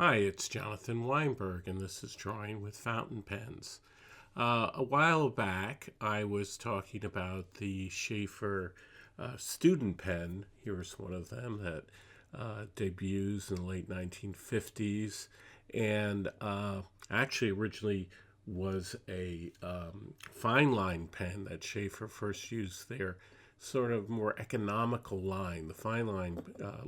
Hi, it's Jonathan Weinberg, and this is Drawing with Fountain Pens. A while back, I was talking about the Sheaffer student pen. Here's one of them that debuts in the late 1950s, and actually originally was a fine line pen that Sheaffer first used their sort of more economical line, the fine line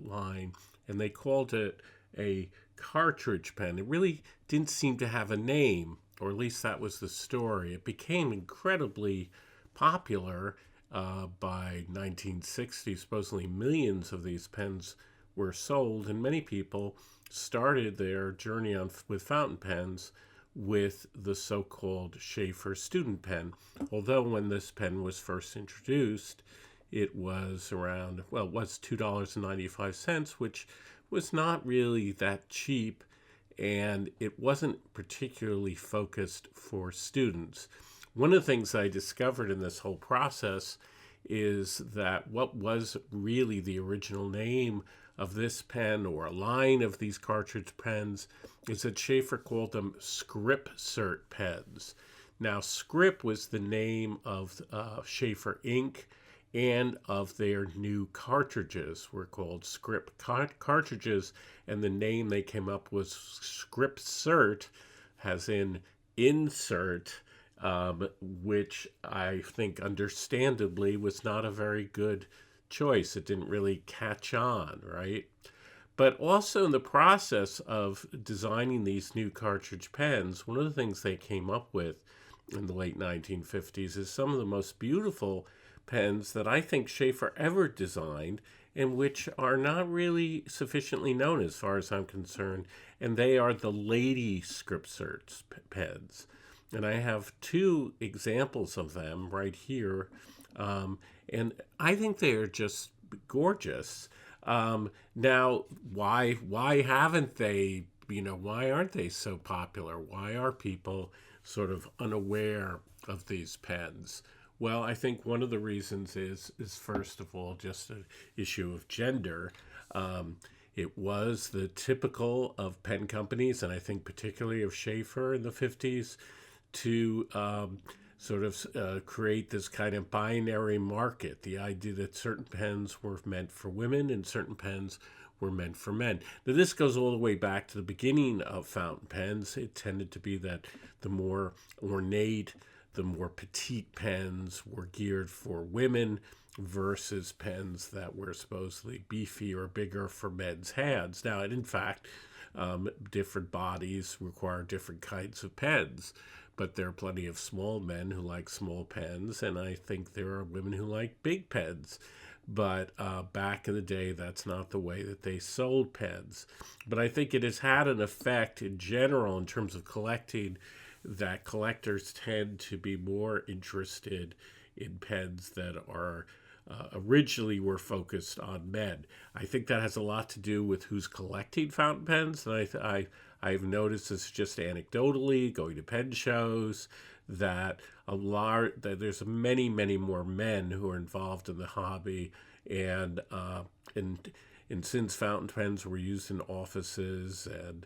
line, and they called it a Cartridge pen. It really didn't seem to have a name, or at least that was the story. It became incredibly popular by 1960. Supposedly millions of these pens were sold, and many people started their journey with fountain pens with the so-called Sheaffer student pen. Although when this pen was first introduced, it was around, well, it was $2.95, which was not really that cheap, and it wasn't particularly focused for students. One of the things I discovered in this whole process is that what was really the original name of this pen, or a line of these cartridge pens, is that Sheaffer called them Skripsert pens. Now, Scrip was the name of Sheaffer ink, and of their new cartridges were called cartridges, and the name they came up was Skripsert, as in insert, which I think understandably was not a very good choice. It didn't really catch on, right? But also in the process of designing these new cartridge pens, one of the things they came up with in the late 1950s is some of the most beautiful pens that I think Sheaffer ever designed, and which are not really sufficiently known as far as I'm concerned, and they are the Lady Skripsert pens. And I have two examples of them right here, and I think they are just gorgeous. Now, why haven't they? Why aren't they so popular? Why are people sort of unaware of these pens? Well, I think one of the reasons is first of all just an issue of gender. It was the typical of pen companies, and I think particularly of Sheaffer in the 50s, to sort of create this kind of binary market. The idea that certain pens were meant for women and certain pens were meant for men. Now, this goes all the way back to the beginning of fountain pens. It tended to be that the more ornate, the more petite pens were geared for women versus pens that were supposedly beefy or bigger for men's hands. Now, and in fact, different bodies require different kinds of pens, but there are plenty of small men who like small pens, and I think there are women who like big pens. But back in the day, that's not the way that they sold pens. But I think it has had an effect in general in terms of collecting, that collectors tend to be more interested in pens that are originally were focused on men. I think that has a lot to do with who's collecting fountain pens. And I've noticed this just anecdotally, going to pen shows, that that there's many more men who are involved in the hobby, and since fountain pens were used in offices and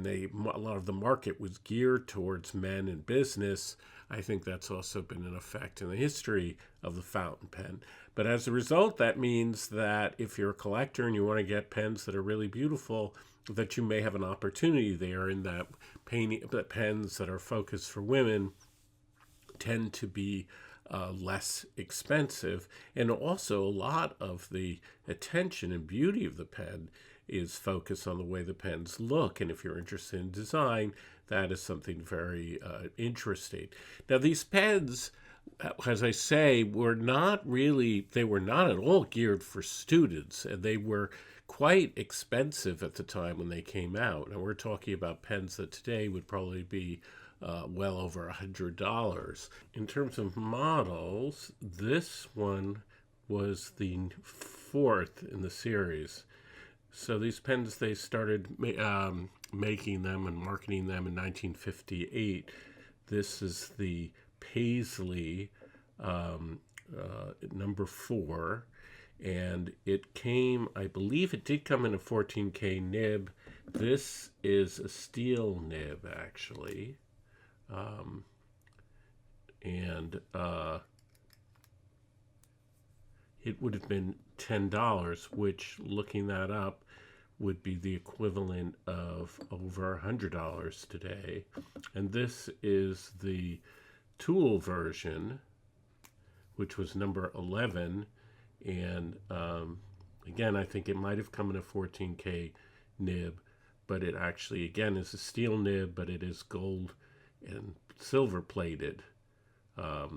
a lot of the market was geared towards men in business, I think that's also been an effect in the history of the fountain pen. But as a result, that means that if you're a collector and you want to get pens that are really beautiful, that you may have an opportunity there, in that pens that are focused for women tend to be less expensive, and also a lot of the attention and beauty of the pen is focused on the way the pens look. And if you're interested in design, that is something very interesting. Now, these pens, as I say, were not at all geared for students, and they were quite expensive at the time when they came out. And we're talking about pens that today would probably be well over $100. In terms of models, this one was the fourth in the series. So these pens, they started making them and marketing them in 1958. This is the Paisley number 4, And it came, I believe it did come in a 14K nib. This is a steel nib, actually. And it would have been $10, which, looking that up, would be the equivalent of over $100 today. And this is the tool version, which was number 11. And again, I think it might have come in a 14K nib, but it actually, again, is a steel nib, but it is gold and silver plated. I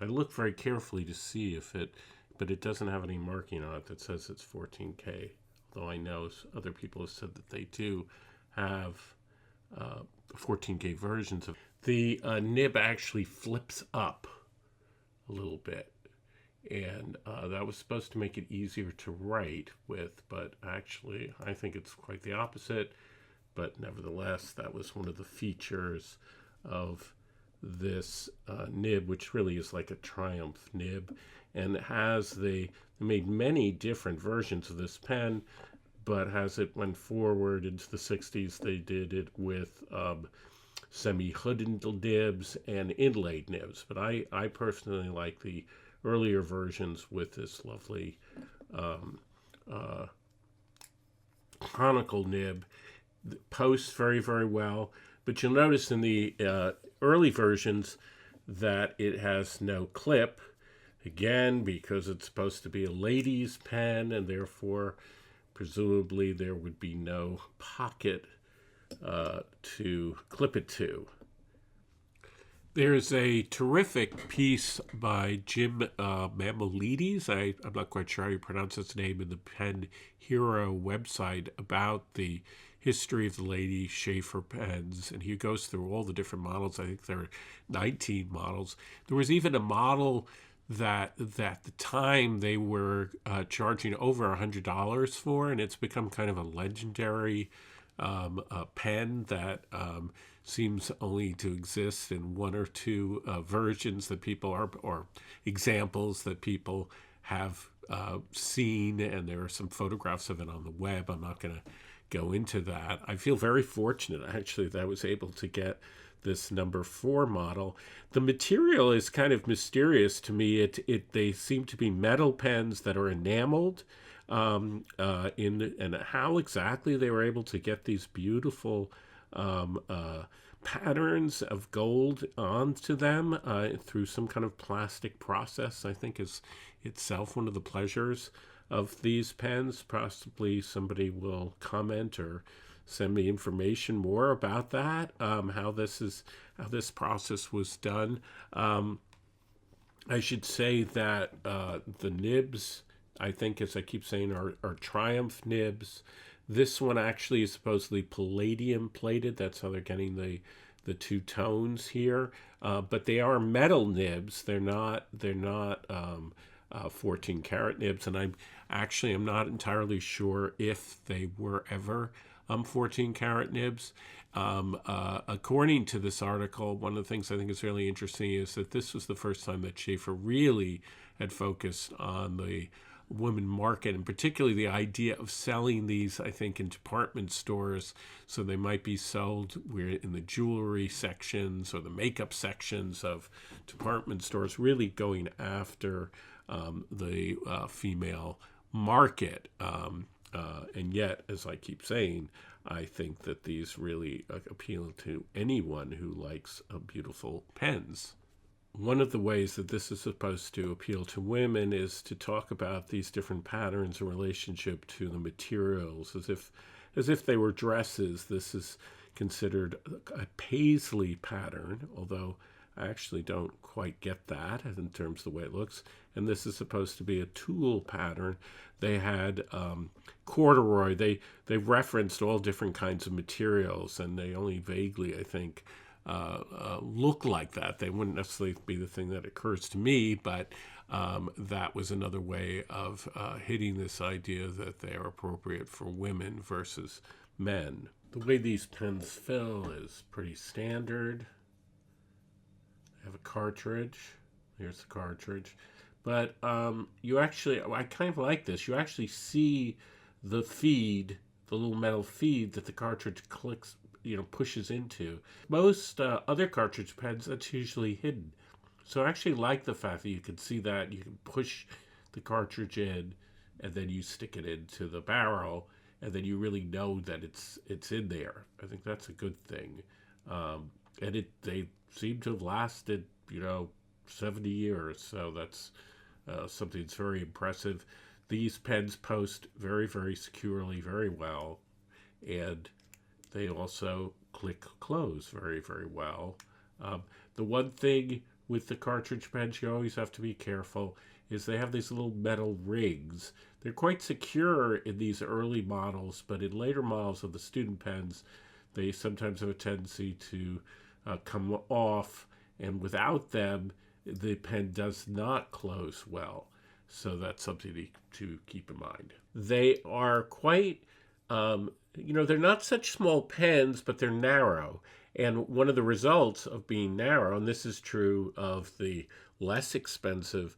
look very carefully to see if it, but it doesn't have any marking on it that says it's 14K. Though I know other people have said that they do have 14K versions of the nib actually flips up a little bit, and that was supposed to make it easier to write with, but actually I think it's quite the opposite. But nevertheless, that was one of the features of this nib, which really is like a Triumph nib, and it has they made many different versions of this pen, but as it went forward into the 60s, they did it with semi-hooded nibs and inlaid nibs. But I personally like the earlier versions with this lovely conical nib. Posts very, very well. But you'll notice in the early versions that it has no clip, again, because it's supposed to be a lady's pen, and therefore, presumably, there would be no pocket to clip it to. There's a terrific piece by Jim Mamoulides. I'm not quite sure how you pronounce his name, in the Pen Hero website about the history of the Lady Sheaffer pens, and he goes through all the different models. I think there are 19 models. There was even a model that at the time they were charging over $100 for, and it's become kind of a legendary pen that seems only to exist in one or two versions that people are, or examples that people have seen, and there are some photographs of it on the web. I'm not going to go into that. I feel very fortunate, actually, that I was able to get this number 4 model. The material is kind of mysterious to me. They seem to be metal pens that are enameled, and how exactly they were able to get these beautiful patterns of gold onto them through some kind of plastic process, I think, is itself one of the pleasures of these pens. Possibly somebody will comment or send me information more about that, how this process was done. I should say that the nibs, I think, as I keep saying, are Triumph nibs. This one actually is supposedly palladium plated. That's how they're getting the two tones here. But they are metal nibs. They're not 14 karat nibs, and I'm not entirely sure if they were ever 14 karat nibs. According to this article, one of the things I think is really interesting is that this was the first time that Sheaffer really had focused on the women market, and particularly the idea of selling these, I think, in department stores. So they might be sold in the jewelry sections or the makeup sections of department stores, really going after the female market. And yet, as I keep saying, I think that these really appeal to anyone who likes beautiful pens. One of the ways that this is supposed to appeal to women is to talk about these different patterns in relationship to the materials, as if they were dresses. This is considered a paisley pattern, although I actually don't quite get that in terms of the way it looks. And this is supposed to be a tulle pattern. They had corduroy. They referenced all different kinds of materials, and they only vaguely, I think, look like that. They wouldn't necessarily be the thing that occurs to me, but that was another way of hitting this idea that they are appropriate for women versus men. The way these pens fill is pretty standard. They have a cartridge. Here's the cartridge. But you actually, I kind of like this. You actually see the feed, the little metal feed that the cartridge clicks, pushes into. Most other cartridge pens, that's usually hidden. So I actually like the fact that you can see that you can push the cartridge in, and then you stick it into the barrel, and then you really know that it's in there. I think that's a good thing, and they seem to have lasted, 70 years. So that's something that's very impressive. These pens post very, very securely, very well, and they also click close very, very well. Um, the one thing with the cartridge pens you always have to be careful is they have these little metal rings. They're quite secure in these early models, but in later models of the student pens, they sometimes have a tendency to come off, and without them, the pen does not close well. So that's something to keep in mind. They are quite, they're not such small pens, but they're narrow. And one of the results of being narrow, and this is true of the less expensive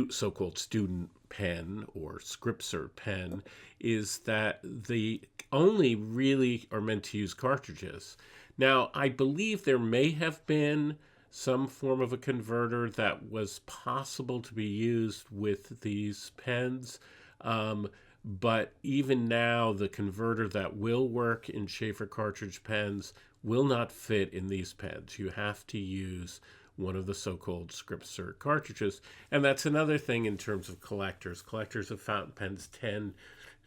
so-called student pen or Skripsert pen, is that they only really are meant to use cartridges. Now, I believe there may have been some form of a converter that was possible to be used with these pens. But even now, the converter that will work in Sheaffer cartridge pens will not fit in these pens. You have to use one of the so-called Skripsert cartridges. And that's another thing in terms of collectors. Collectors of fountain pens tend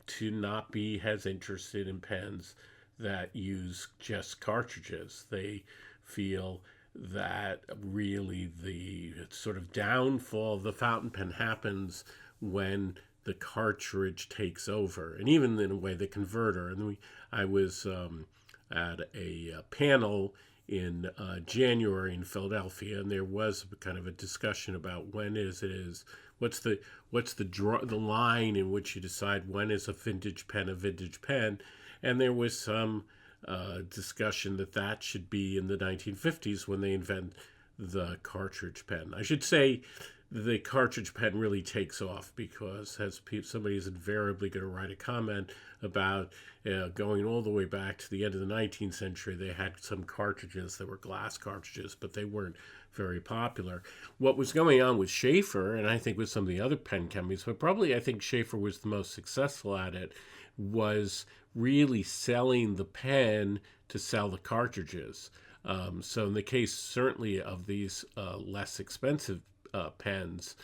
to not be as interested in pens that use just cartridges. They feel that really the sort of downfall of the fountain pen happens when the cartridge takes over, and even in a way the converter. And I was at a panel in January in Philadelphia, and there was kind of a discussion about what's the line in which you decide when is a vintage pen, and there was some discussion that should be in the 1950s when they invent the cartridge pen. I should say the cartridge pen really takes off because somebody is invariably going to write a comment about going all the way back to the end of the 19th century. They had some cartridges that were glass cartridges, but they weren't very popular. What was going on with Sheaffer, and I think with some of the other pen companies, but probably I think Sheaffer was the most successful at it, was really selling the pen to sell the cartridges. So in the case certainly of these less expensive pens,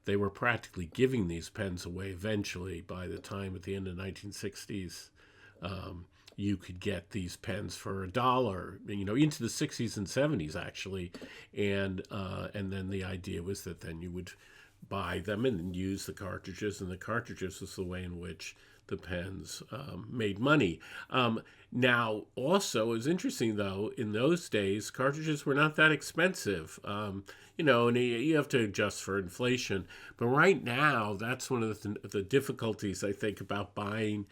they were practically giving these pens away eventually. By the time at the end of the 1960s, you could get these pens for $1, into the 60s and 70s actually, and then the idea was that then you would buy them and use the cartridges, and the cartridges was the way in which the pens made money. Now, also, it was interesting, though, in those days, cartridges were not that expensive, and you have to adjust for inflation. But right now, that's one of the difficulties, I think, about buying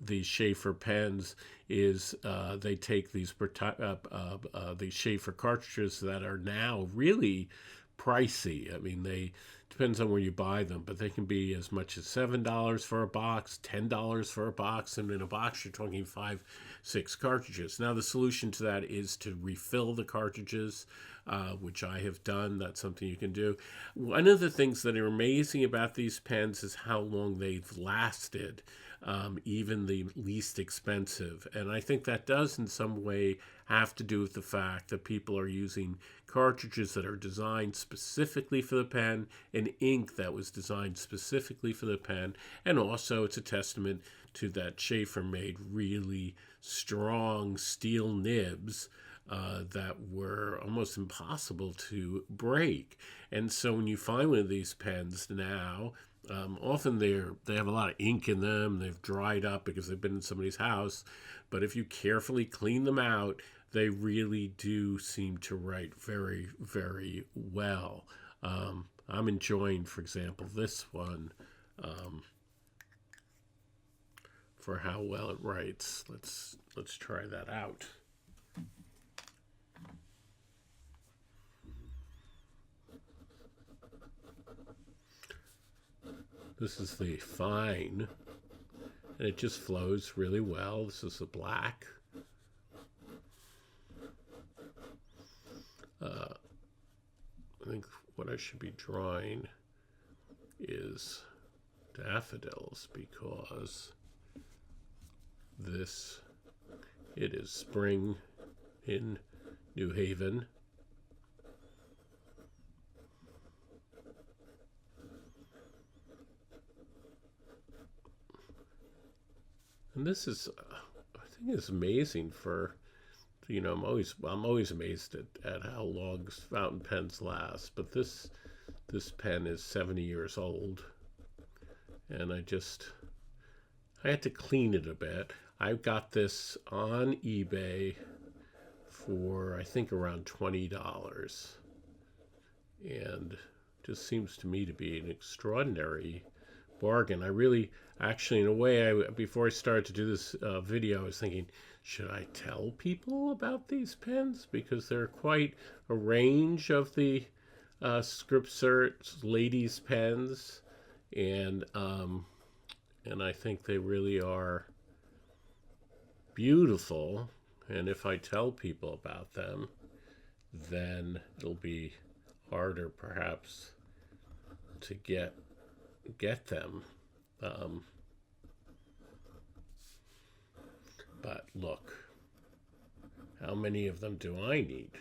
these Sheaffer pens is they take these Sheaffer cartridges that are now really pricey. I mean, depends on where you buy them, but they can be as much as $7 for a box, $10 for a box, and in a box you're talking 5-6 cartridges. Now the solution to that is to refill the cartridges, which I have done. That's something you can do. One of the things that are amazing about these pens is how long they've lasted, even the least expensive. And I think that does in some way have to do with the fact that people are using cartridges that are designed specifically for the pen and ink that was designed specifically for the pen. And also it's a testament to that Sheaffer made really strong steel nibs that were almost impossible to break. And so when you find one of these pens now, often they have a lot of ink in them. They've dried up because they've been in somebody's house. But if you carefully clean them out, they really do seem to write very, very well. I'm enjoying, for example, this one for how well it writes. Let's try that out. This is the fine, and it just flows really well. This is the black. I think what I should be drawing is daffodils, because it is spring in New Haven. And this is, I think it's amazing for, I'm always amazed at how long fountain pens last. But this pen is 70 years old, and I had to clean it a bit. I got this on eBay for, I think, around $20, and just seems to me to be an extraordinary bargain. I really, actually, in a way, before I started to do this video, I was thinking, should I tell people about these pens? Because they're quite a range of the Skripsert ladies' pens, and I think they really are beautiful. And if I tell people about them, then it'll be harder, perhaps, to get them. But look, how many of them do I need?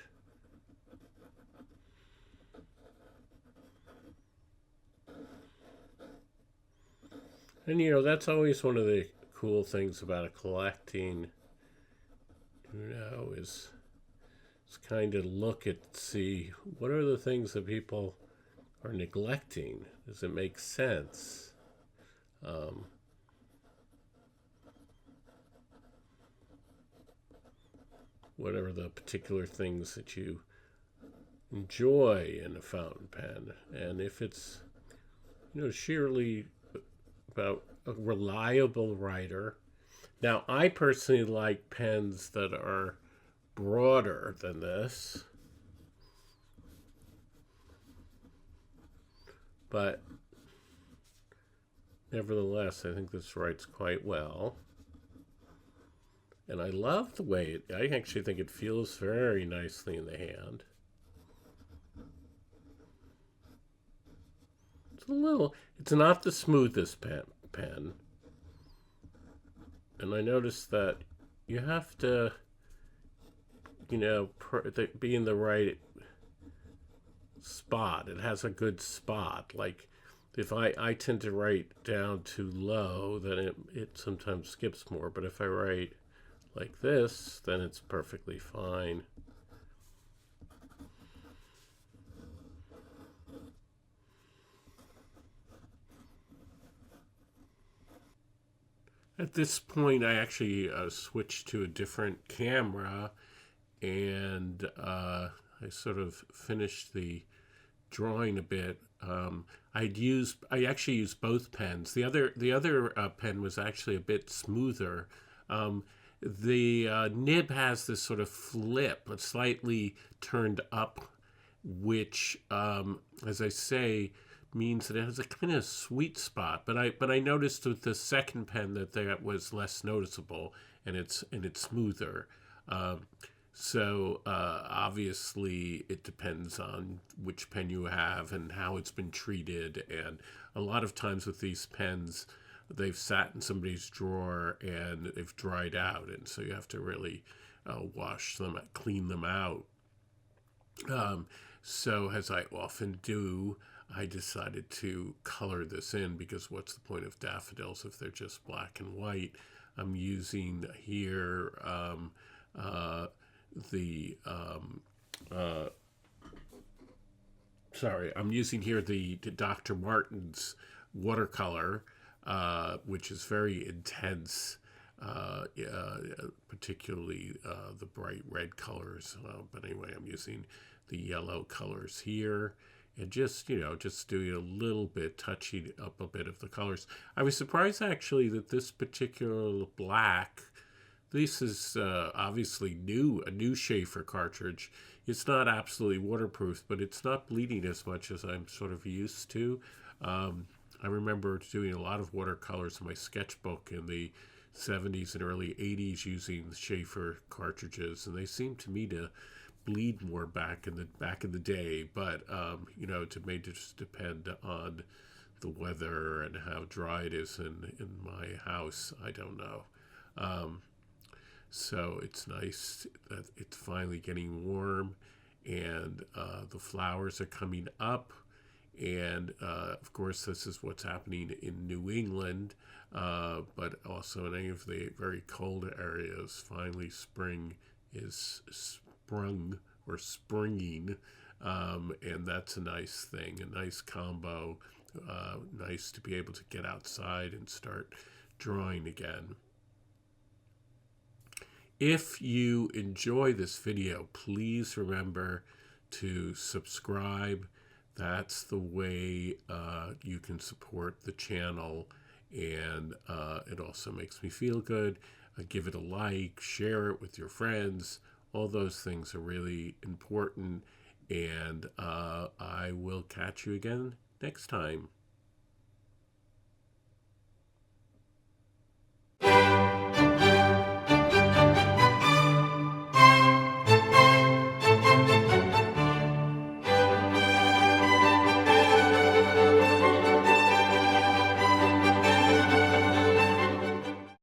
And that's always one of the cool things about collecting, is kind of see what are the things that people are neglecting. Does it make sense? What are the particular things that you enjoy in a fountain pen? And if it's, sheerly about a reliable writer. Now, I personally like pens that are broader than this, but nevertheless, I think this writes quite well. And I love the way I actually think it feels very nicely in the hand. It's not the smoothest pen. And I noticed that you have to, be in the right spot. It has a good spot. Like, if I tend to write down too low, then it sometimes skips more. But if I write like this, then it's perfectly fine. At this point, I actually switched to a different camera, and I sort of finished the drawing a bit. I actually used both pens. The other pen was actually a bit smoother. The nib has this sort of flip, slightly turned up, which, as I say, means that it has a kind of sweet spot. But I noticed with the second pen that was less noticeable, and it's smoother. So obviously it depends on which pen you have and how it's been treated. And a lot of times with these pens, they've sat in somebody's drawer and they've dried out, and so you have to really wash them, clean them out. So as I often do, I decided to color this in, because what's the point of daffodils if they're just black and white? I'm using here I'm using here the Dr. Martin's watercolor, which is very intense, particularly the bright red colors. But anyway, I'm using the yellow colors here, and just doing a little bit, touching up a bit of the colors. I was surprised actually that this particular black, this is obviously a new Sheaffer cartridge. It's not absolutely waterproof, but it's not bleeding as much as I'm sort of used to. I remember doing a lot of watercolors in my sketchbook in the 70s and early 80s using the Sheaffer cartridges, and they seemed to me to bleed more back in the day. But it may just depend on the weather and how dry it is in my house. I don't know. So it's nice that it's finally getting warm, and the flowers are coming up. And of course, this is what's happening in New England, but also in any of the very cold areas. Finally, spring is sprung or springing, and that's a nice thing, a nice combo. Nice to be able to get outside and start drawing again. If you enjoy this video, please remember to subscribe. That's the way you can support the channel, and it also makes me feel good. Give it a like, share it with your friends. All those things are really important, and I will catch you again next time.